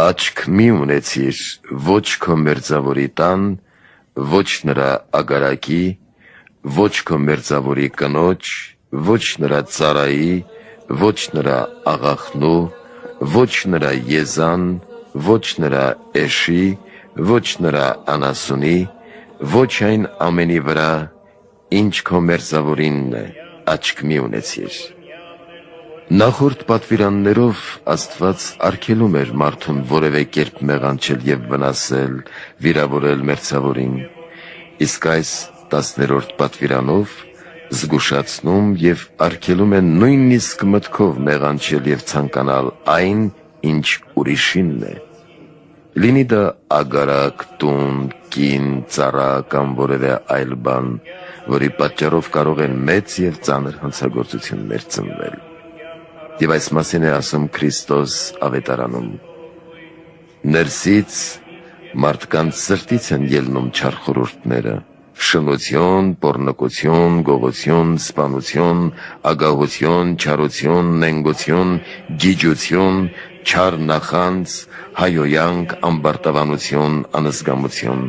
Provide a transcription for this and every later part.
Աչք մի ունեցիր ոչ քո մերձավորի տան, ոչ նրա ագարակի, ոչ քո մերձավորի կնոջ, ոչ նրա ծառայի, ոչ նրա աղախնու, ոչ նրա եզան, ոչ նրա էշի, ոչ նրա անասունի, ոչ այն ամենի վրա, ինչ քո մերձավորինն է, աչք մի ունեցիր։ Նախորդ պատվիրաններով Աստված արգելում էր մարդուն որևէ կերպ մեղանչել և վնասել, վիրավորել մերձավորին, իսկ այս 10-րդ պատվիրանով զգուշացնում և արգելում է նույնիսկ մտքով մեղանչել և ցանկանալ այն, ինչ ուրիշինն է, լինի դա ագարակ, տուն, կին, ծառա կամ որևէ այլ բան, որի պատճառով կարող են մեծ և ծանր հանցագործություններ ծնվել։ Եվ այս մասին է ասում Քրիստոս ավետարանում. ներսից մարդկանց սրտից են ելնում չար խորհուրդները, շնություն, պոռնկություն, գողություն, սպանություն, ագահություն, չարություն, նենգություն, գիջություն, չար նախանձ, հայոյանք, ամբարտավանություն, անզգամություն։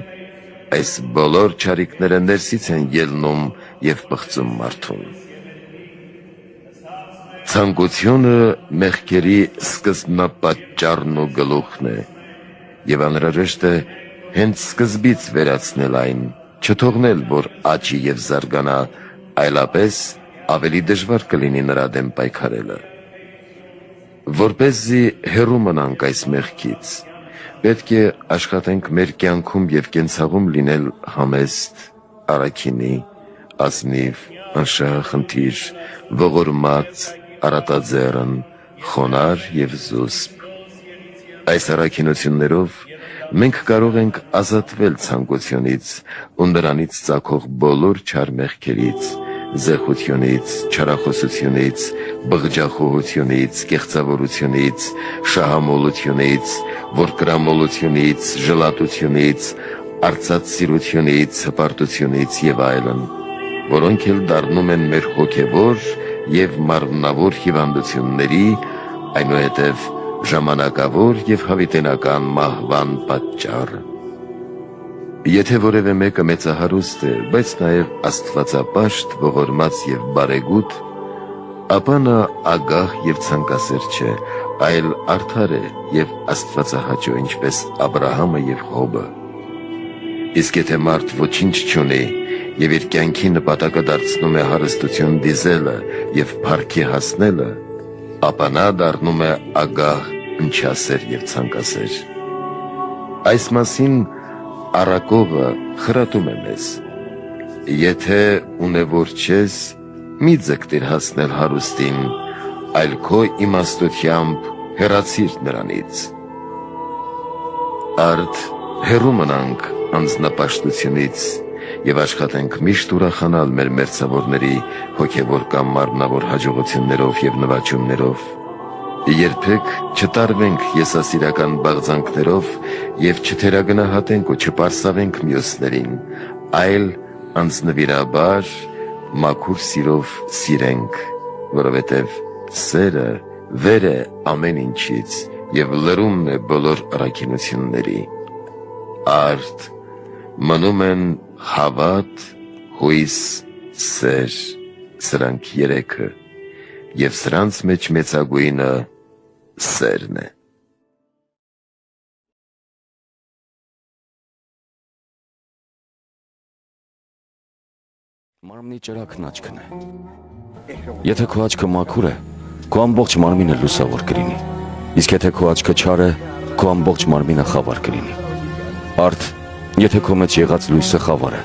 Այս բոլոր չարիքները ներսից են ելնում և պղծում մարդուն։ Ցանկությունը մեղքերի սկզբնապատճառն ու գլուխն է, և անհրաժեշտ է հենց սկզբից վերացնել այն, չթողնել, որ աճի և զարգանա, այլապես ավելի դժվար կլինի նրա դեմ պայքարելը։ Որպեսզի հեռու մնանք այս մեղքից, պետք է աշխատենք մեր կյանքում և կենցաղում լինել համեստ, առաքինի, ազնիվ, անշահախնդիր, ողորմած, առատաձեռն, խոնարհ և զուսպ։ Այս առաքինություններով մենք կարող ենք ազատվել ցանկությունից ու նրանից ծագող բոլոր չար մեղքերից, զեղությունից, չարախոսությունից, բղջախոհությունից, կեղծավորությունից, շահամոլությունից, որկրամոլությունից, ժլատությունից, արծաթսիրությունից, հպարտությունից և այլն, որոնք էլ դառնում են մեր հոգևոր և մարմնավոր հիվանդությունների, այնուհետև ժամանակավոր և հավիտենական մահվան պատճառը։ Եթե որևէ մեկը մեծահարուստ է, բայց նաև աստվածապաշտ, ողորմած և բարեգութ, ապա նա ագահ և ցանկասեր չէ, այլ արդար է և աստվածահաճո, ինչպես Աբրահամը և Հոբը։ Իսկ եթե մարդ ոչինչ չունի և իր կյանքի նպատակը դարձնում է հարստություն դիզելը և փառքի հասնելը, ապա նա դառնում է ագահ, ընչասեր և ցանկասեր։ Այս մասին առակողը խրատում է մեզ. եթե ունևոր չես, մի ձգտիր հասնել հարուստին, այլ քո իմաստությամբ հեռացիր նրանից։ Արդ հեռու մնանք անձնապաշտությունից և աշխատենք միշտ ուրախանալ մեր մերձավորների հոգևոր կամ մարմնավոր հաջողություններով և նվաճումներով։ Երբեք չտարվենք եսասիրական բաղձանքներով և չթերագնահատենք ու չպարսավենք մյուսներին, այլ անձնվիրաբար մաքուր սիրով սիրենք, որովհետև սերը վեր է ամեն ինչից և լրումն է բոլոր առաքինությունների։ Արդ մնում են հավատ, հույս, սեր, սրանք երեքը, և սրանց մեջ մեծագույնը սերն է։ Մարմնի ճրագն աչքն է։ Եթե քո աչքը մաքուր է, քո ամբողջ մարմինը լուսավոր կլինի, իսկ եթե քո աչքը չար է, քո ամբողջ մարմինը խավար կլինի։ Արդ, եթե քո մեջ եղած լույսը խավար է,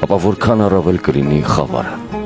ապա որքան առավել կլինի խավարը։